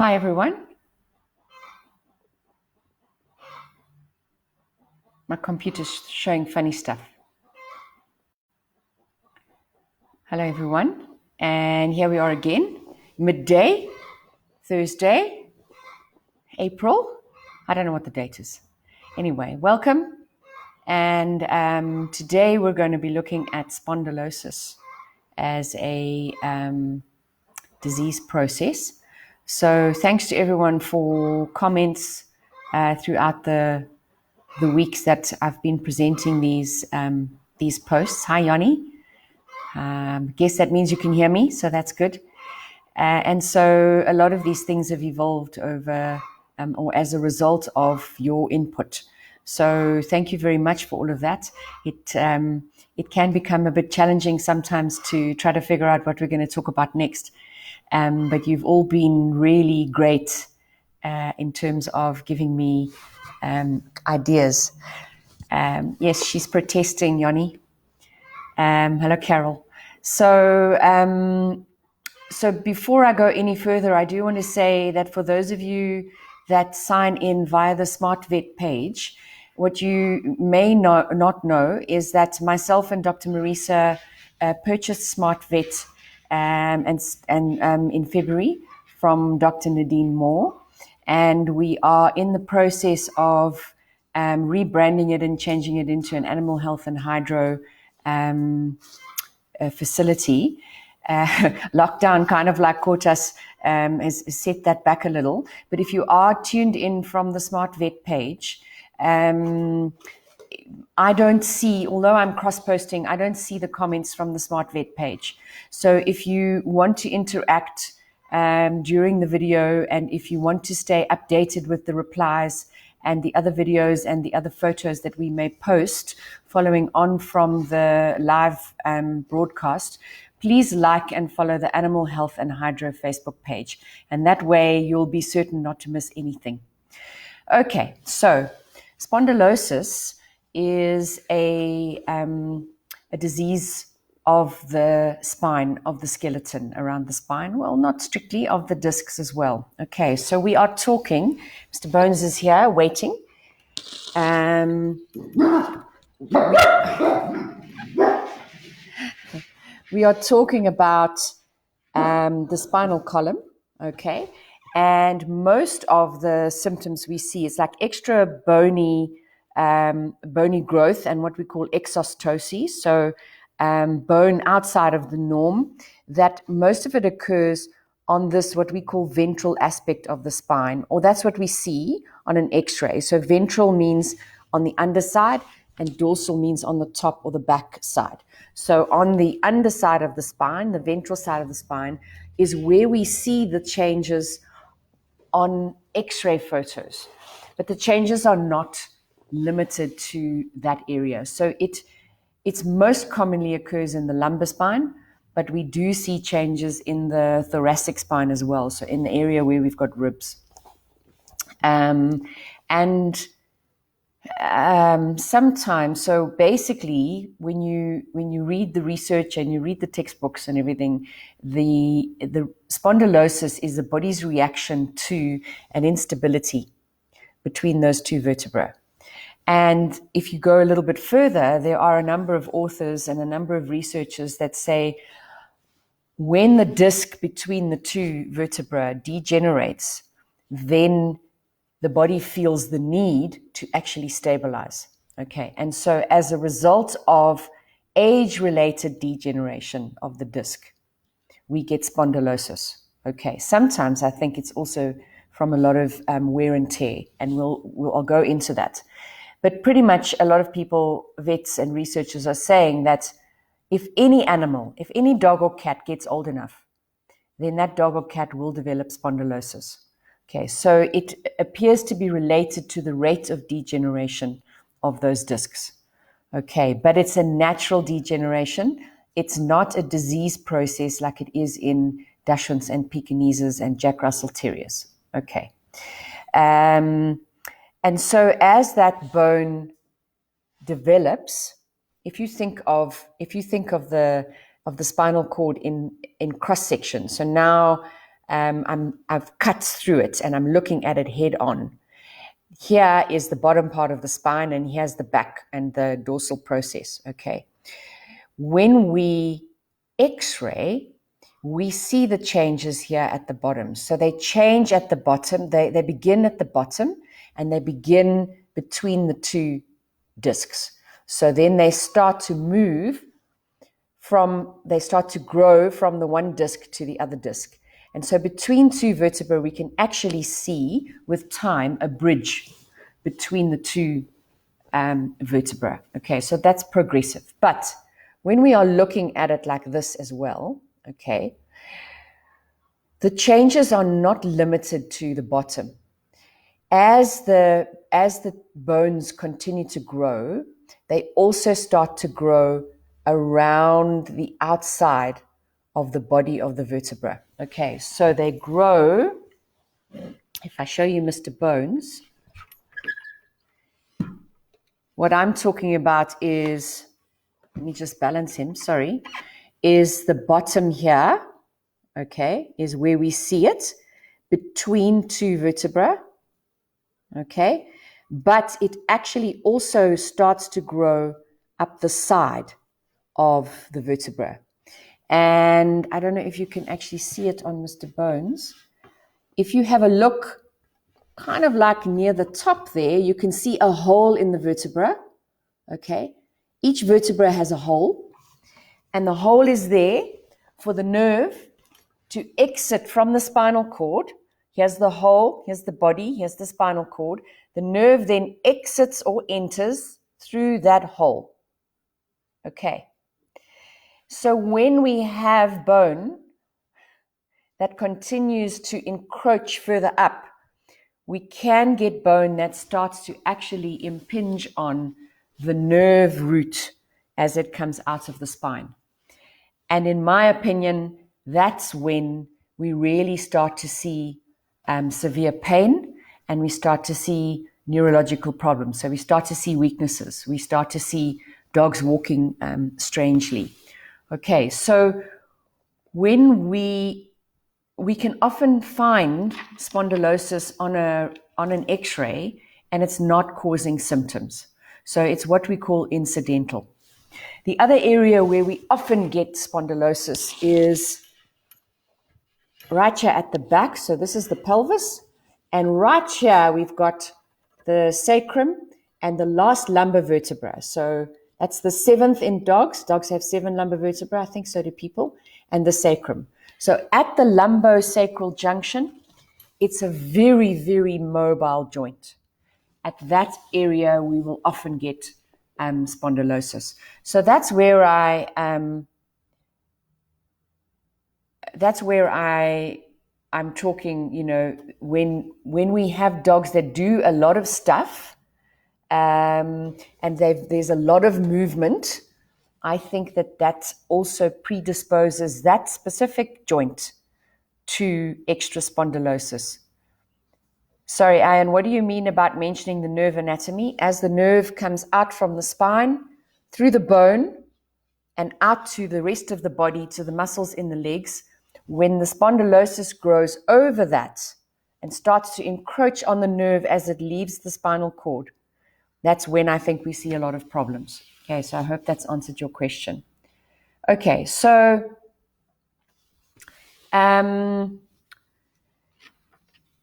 Hi, everyone. My computer's showing funny stuff. Hello, everyone. And here we are again, midday, Thursday, April. I don't know what the date is. Anyway, welcome. And today we're going to be looking at spondylosis as a disease process. So thanks to everyone for comments throughout the weeks that I've been presenting these posts. Hi, Yanni. Guess that means you can hear me, so that's good. And so a lot of these things have evolved over or as a result of your input. So thank you very much for all of that. It can become a bit challenging sometimes to try to figure out what we're going to talk about next. But you've all been really great in terms of giving me ideas. Yes, she's protesting, Yanni. Hello, Carol. So before I go any further, I do want to say that for those of you that sign in via the SmartVet page, what you may not know is that myself and Dr. Marisa purchased SmartVet in February from Dr. Nadine Moore, and we are in the process of rebranding it and changing it into an animal health and hydro facility. Lockdown kind of like caught us, has set that back a little. But if you are tuned in from the SmartVet page, I don't see, although I'm cross-posting, I don't see the comments from the SmartVet page. So if you want to interact during the video, and if you want to stay updated with the replies and the other videos and the other photos that we may post following on from the live broadcast, please like and follow the Animal Health and Hydro Facebook page. And that way you'll be certain not to miss anything. Okay, so spondylosis is a disease of the spine, of the skeleton around the spine. Well, not strictly, of the discs as well. Okay, so we are talking, Mr. Bones is here waiting. We are talking about the spinal column, okay? And most of the symptoms we see is like extra bony growth and what we call exostosis, so bone outside of the norm, that most of it occurs on this, what we call ventral aspect of the spine, or that's what we see on an x-ray. So ventral means on the underside and dorsal means on the top or the back side. So on the underside of the spine, the ventral side of the spine, is where we see the changes on x-ray photos. But the changes are not limited to that area. So it's most commonly occurs in the lumbar spine, but we do see changes in the thoracic spine as well, so in the area where we've got ribs. Sometimes, so basically, when you read the research and you read the textbooks and everything, the spondylosis is the body's reaction to an instability between those two vertebrae. And if you go a little bit further, there are a number of authors and a number of researchers that say when the disc between the two vertebrae degenerates, then the body feels the need to actually stabilize. Okay, and so as a result of age-related degeneration of the disc, we get spondylosis. Okay, sometimes I think it's also from a lot of wear and tear, and I'll go into that. But pretty much a lot of people, vets and researchers, are saying that if any animal, if any dog or cat gets old enough, then that dog or cat will develop spondylosis. Okay, so it appears to be related to the rate of degeneration of those discs. Okay, but it's a natural degeneration. It's not a disease process like it is in Dachshunds and Pekingeses and Jack Russell Terriers. Okay. And so as that bone develops, if you think of the spinal cord in cross section, so now I've cut through it and I'm looking at it head on. Here is the bottom part of the spine, and here's the back and the dorsal process. Okay. When we X-ray, we see the changes here at the bottom. So they change at the bottom. They begin at the bottom and they begin between the two discs. So then they start to move they start to grow from the one disc to the other disc. And so between two vertebrae, we can actually see with time a bridge between the two vertebrae. Okay, so that's progressive. But when we are looking at it like this as well, okay, the changes are not limited to the bottom. As the bones continue to grow, they also start to grow around the outside of the body of the vertebra. Okay, so they grow. If I show you Mr. Bones, what I'm talking about is, let me just balance him, sorry, is the bottom here, okay, is where we see it between two vertebra, okay, but it actually also starts to grow up the side of the vertebra. And I don't know if you can actually see it on Mr. Bones. If you have a look kind of like near the top there, you can see a hole in the vertebra, okay? Each vertebra has a hole, and the hole is there for the nerve to exit from the spinal cord. Here's the hole, here's the body, here's the spinal cord. The nerve then exits or enters through that hole. Okay. So when we have bone that continues to encroach further up, we can get bone that starts to actually impinge on the nerve root as it comes out of the spine. And in my opinion, that's when we really start to see severe pain, and we start to see neurological problems. So we start to see weaknesses. We start to see dogs walking strangely. Okay, so when we can often find spondylosis on an X-ray, and it's not causing symptoms. So it's what we call incidental. The other area where we often get spondylosis is right here at the back. So this is the pelvis, and right here we've got the sacrum and the last lumbar vertebra. So that's the seventh in dogs. Dogs have 7 lumbar vertebrae, I think so do people, and the sacrum. So at the lumbosacral junction, it's a very, very mobile joint. At that area, we will often get spondylosis. So that's where I'm talking, you know, when we have dogs that do a lot of stuff, and there's a lot of movement, I think that also predisposes that specific joint to extra spondylosis. Sorry, Ian, what do you mean about mentioning the nerve anatomy? As the nerve comes out from the spine, through the bone, and out to the rest of the body, to the muscles in the legs, when the spondylosis grows over that and starts to encroach on the nerve as it leaves the spinal cord, that's when I think we see a lot of problems. Okay, so I hope that's answered your question. Okay, so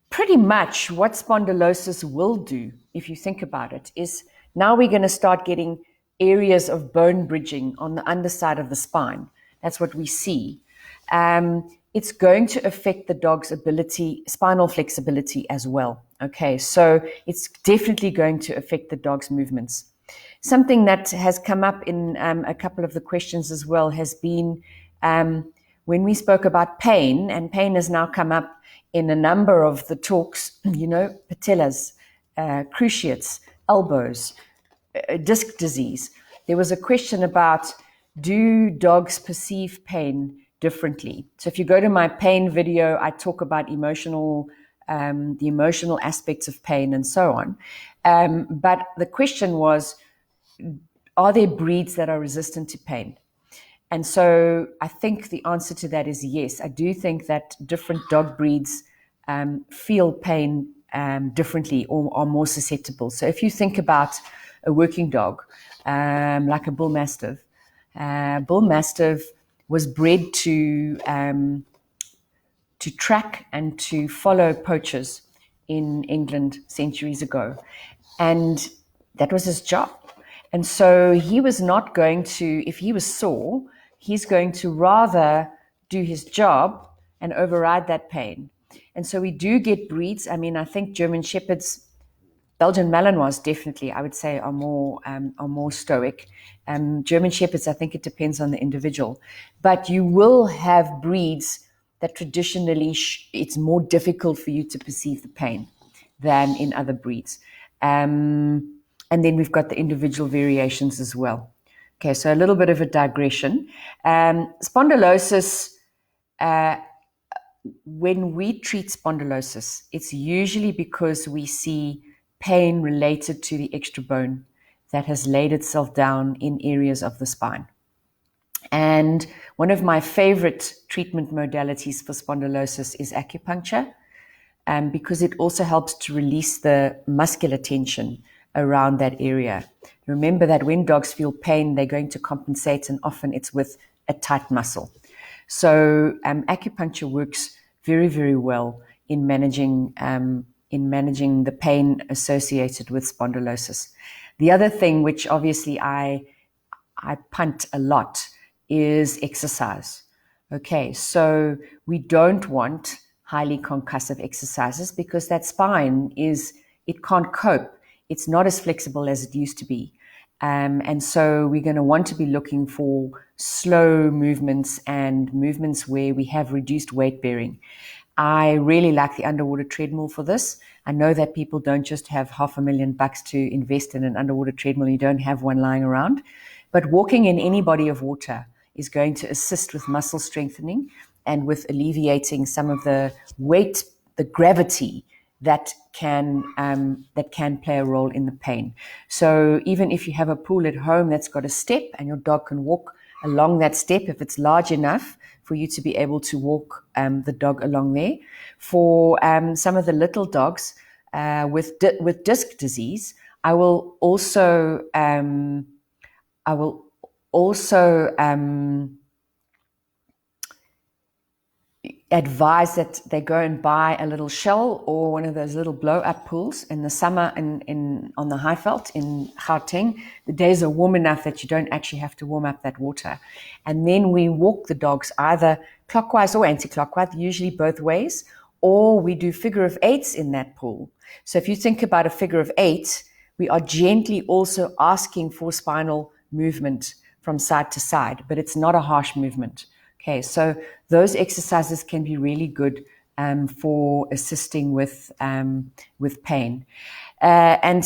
pretty much what spondylosis will do, if you think about it, is now we're going to start getting areas of bone bridging on the underside of the spine. That's what we see. It's going to affect the dog's spinal flexibility as well. Okay, so it's definitely going to affect the dog's movements. Something that has come up in a couple of the questions as well has been when we spoke about pain, and pain has now come up in a number of the talks, you know, patellas, cruciates, elbows, disc disease. There was a question about, do dogs perceive pain differently? So if you go to my pain video, I talk about the emotional aspects of pain and so on. But the question was, are there breeds that are resistant to pain? And so I think the answer to that is yes. I do think that different dog breeds feel pain differently or are more susceptible. So if you think about a working dog, like a bull mastiff was bred to track and to follow poachers in England centuries ago. And that was his job. And so he was not going to, if he was sore, he's going to rather do his job and override that pain. And so we do get breeds. I mean, I think German Shepherds, Belgian Malinois definitely, I would say, are more stoic. German Shepherds, I think it depends on the individual. But you will have breeds that traditionally it's more difficult for you to perceive the pain than in other breeds. And then we've got the individual variations as well. Okay, so a little bit of a digression. Spondylosis, when we treat spondylosis, it's usually because we see pain related to the extra bone that has laid itself down in areas of the spine. And one of my favorite treatment modalities for spondylosis is acupuncture, because it also helps to release the muscular tension around that area. Remember that when dogs feel pain, they're going to compensate, and often it's with a tight muscle. So acupuncture works very, very well in managing the pain associated with spondylosis. The other thing, which obviously I punt a lot, is exercise. Okay, so we don't want highly concussive exercises because that spine it can't cope. It's not as flexible as it used to be. And so we're going to want to be looking for slow movements and movements where we have reduced weight bearing. I really like the underwater treadmill for this. I know that people don't just have $500,000 to invest in an underwater treadmill. You don't have one lying around. But walking in any body of water is going to assist with muscle strengthening and with alleviating some of the weight, the gravity that can play a role in the pain. So even if you have a pool at home that's got a step and your dog can walk along that step, if it's large enough for you to be able to walk the dog along there. For some of the little dogs with disc disease, I will also advise that they go and buy a little shell or one of those little blow-up pools in the summer on the Highveld in Gauteng. The days are warm enough that you don't actually have to warm up that water. And then we walk the dogs either clockwise or anti-clockwise, usually both ways, or we do figure of eights in that pool. So if you think about a figure of eight, we are gently also asking for spinal movement from side to side, but it's not a harsh movement. Okay, so those exercises can be really good for assisting with pain, and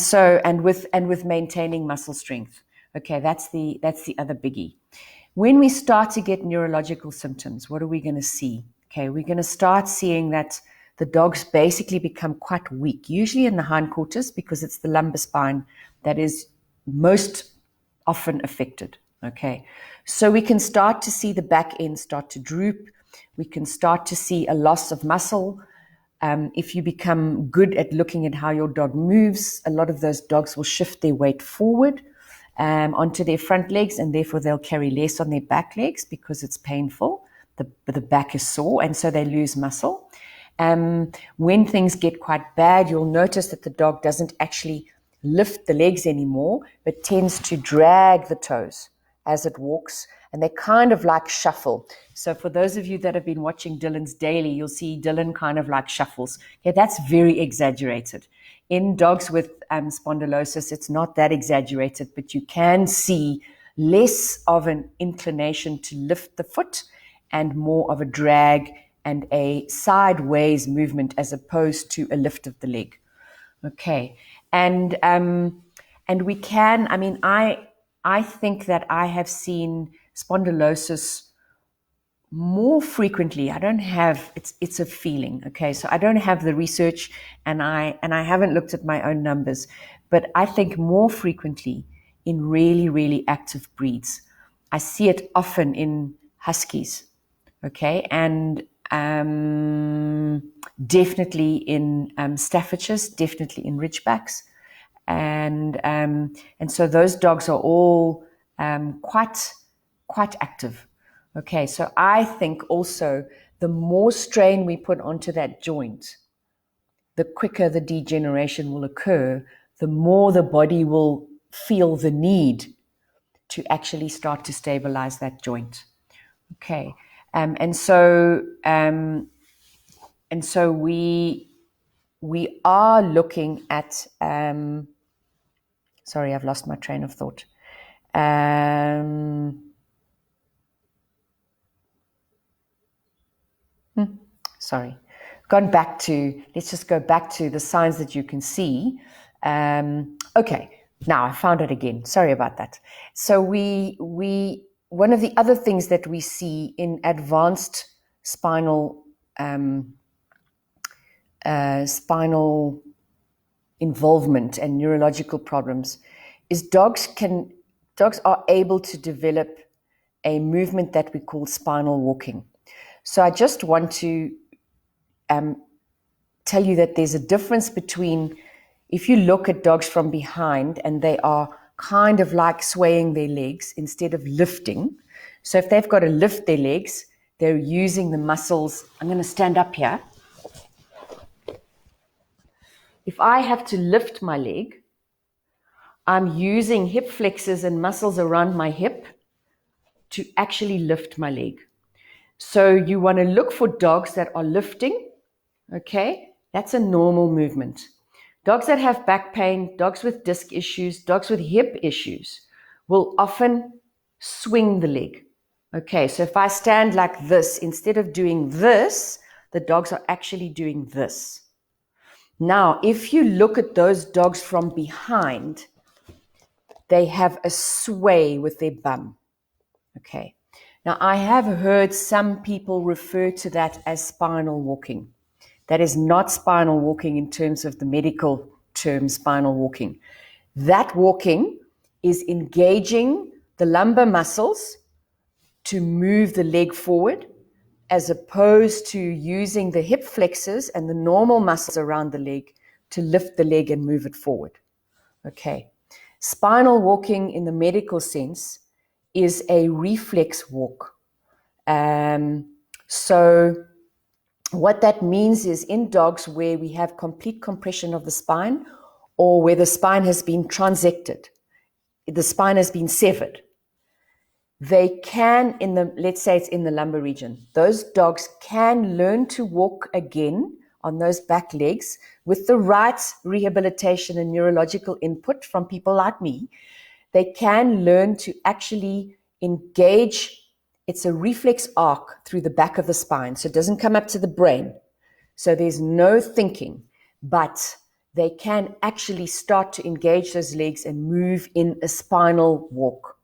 with maintaining muscle strength. Okay, that's the other biggie. When we start to get neurological symptoms, what are we going to see? Okay, we're going to start seeing that the dogs basically become quite weak, usually in the hindquarters, because it's the lumbar spine that is most often affected. Okay, so we can start to see the back end start to droop. We can start to see a loss of muscle. If you become good at looking at how your dog moves, a lot of those dogs will shift their weight forward onto their front legs, and therefore they'll carry less on their back legs because it's painful. The back is sore, and so they lose muscle. When things get quite bad, you'll notice that the dog doesn't actually lift the legs anymore, but tends to drag the toes as it walks, and they kind of like shuffle. So for those of you that have been watching Dylan's Daily, you'll see Dylan kind of like shuffles. Okay, that's very exaggerated. In dogs with spondylosis, it's not that exaggerated, but you can see less of an inclination to lift the foot and more of a drag and a sideways movement as opposed to a lift of the leg. Okay, and we can, I mean, I think that I have seen spondylosis more frequently. I don't have, it's a feeling, okay? So I don't have the research, and I haven't looked at my own numbers, but I think more frequently in really, really active breeds. I see it often in huskies, okay, and definitely in Staffordshires, definitely in Ridgebacks, and so those dogs are all quite active. Okay, so I think also the more strain we put onto that joint, the quicker the degeneration will occur, the more the body will feel the need to actually start to stabilize that joint. Okay, and so we are looking at. Sorry, I've lost my train of thought. Sorry, let's just go back to the signs that you can see. Okay, now I found it again. Sorry about that. So one of the other things that we see in advanced spinal involvement and neurological problems is dogs are able to develop a movement that we call spinal walking. So I just want to tell you that there's a difference between if you look at dogs from behind and they are kind of like swaying their legs instead of lifting. So if they've got to lift their legs, they're using the muscles. I'm going to stand up here. If I have to lift my leg, I'm using hip flexors and muscles around my hip to actually lift my leg. So you want to look for dogs that are lifting. Okay, that's a normal movement. Dogs that have back pain, dogs with disc issues, dogs with hip issues will often swing the leg. Okay, so if I stand like this, instead of doing this, the dogs are actually doing this. Now, if you look at those dogs from behind, they have a sway with their bum. Okay, now I have heard some people refer to that as spinal walking. That is not spinal walking in terms of the medical term spinal walking. That walking is engaging the lumbar muscles to move the leg forward, as opposed to using the hip flexors and the normal muscles around the leg to lift the leg and move it forward. Okay. Spinal walking in the medical sense is a reflex walk. So what that means is in dogs where we have complete compression of the spine or where the spine has been transected, the spine has been severed, they can, let's say it's in the lumbar region, those dogs can learn to walk again on those back legs with the right rehabilitation and neurological input from people like me. They can learn to actually engage. It's a reflex arc through the back of the spine, so it doesn't come up to the brain. So there's no thinking, but they can actually start to engage those legs and move in a spinal walk.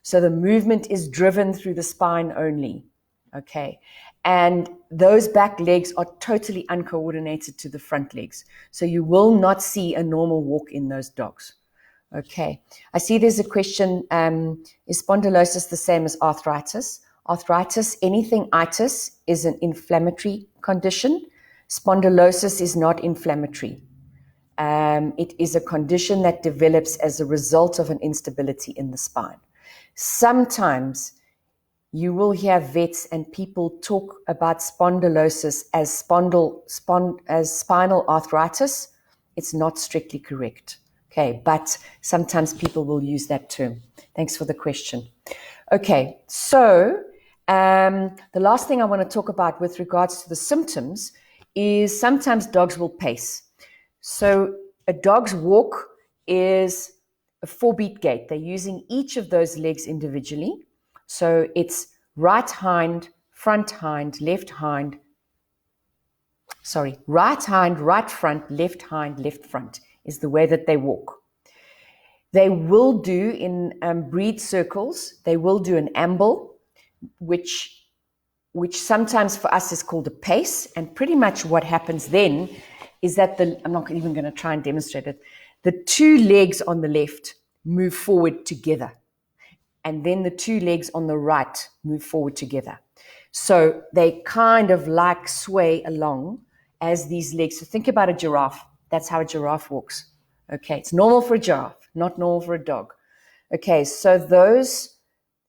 So the movement is driven through the spine only, okay? And those back legs are totally uncoordinated to the front legs. So you will not see a normal walk in those dogs. Okay, I see there's a question, is spondylosis the same as arthritis? Arthritis, anything itis, is an inflammatory condition. Spondylosis is not inflammatory. It is a condition that develops as a result of an instability in the spine. Sometimes you will hear vets and people talk about spondylosis as spinal arthritis. It's not strictly correct. Okay, but sometimes people will use that term. Thanks for the question. Okay, so the last thing I want to talk about with regards to the symptoms is sometimes dogs will pace. So a dog's walk is a 4-beat gait. They're using each of those legs individually. So it's right hind, front hind, left hind. Sorry, right hind, right front, left hind, left front is the way that they walk. They will do in breed circles, they will do an amble, which sometimes for us is called a pace. And pretty much what happens then is that I'm not even going to try and demonstrate it. The two legs on the left move forward together. and then the two legs on the right move forward together. So they kind of like sway along as these legs. So think about a giraffe. That's how a giraffe walks. Okay, it's normal for a giraffe, not normal for a dog. Okay, so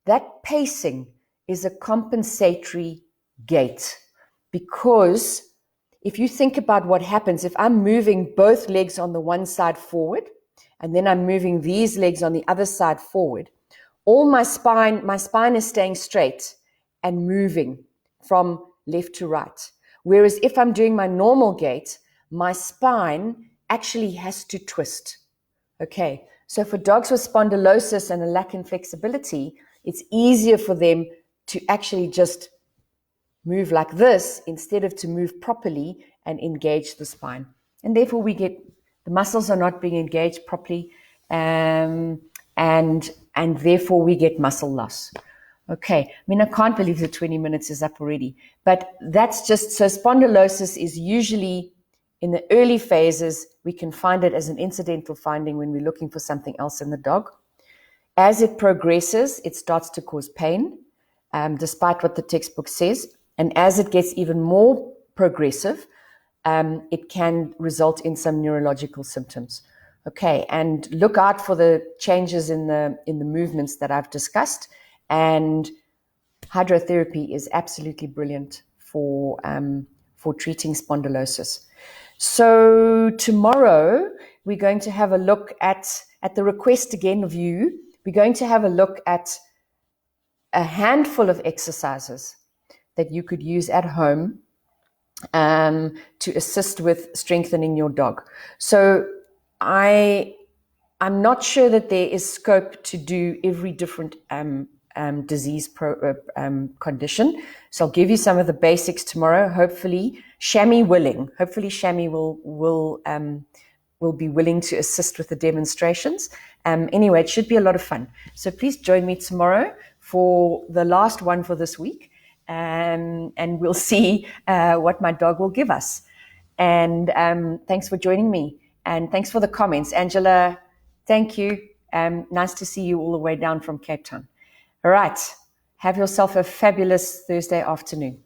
that pacing is a compensatory gait, because if you think about what happens, if I'm moving both legs on the one side forward, and then I'm moving these legs on the other side forward, all my spine is staying straight and moving from left to right. Whereas if I'm doing my normal gait, my spine actually has to twist. Okay, so for dogs with spondylosis and a lack in flexibility, it's easier for them to actually just move like this instead of to move properly and engage the spine. And therefore the muscles are not being engaged properly, and therefore we get muscle loss. Okay, I mean, I can't believe the 20 minutes is up already, but that's just, so spondylosis is usually in the early phases. We can find it as an incidental finding when we're looking for something else in the dog. As it progresses, it starts to cause pain, despite what the textbook says. And as it gets even more progressive, it can result in some neurological symptoms. Okay, and look out for the changes in the movements that I've discussed. And hydrotherapy is absolutely brilliant for treating spondylosis. So tomorrow we're going to have a look at the request again of you. We're going to have a look at a handful of exercises that you could use at home to assist with strengthening your dog. So I'm not sure that there is scope to do every different disease condition. So I'll give you some of the basics tomorrow. Hopefully, Shami willing. Hopefully, Shami will be willing to assist with the demonstrations. Anyway, it should be a lot of fun. So please join me tomorrow for the last one for this week, and we'll see what my dog will give us. And thanks for joining me, and thanks for the comments, Angela. Thank you. Nice to see you all the way down from Cape Town. All right. Have yourself a fabulous Thursday afternoon.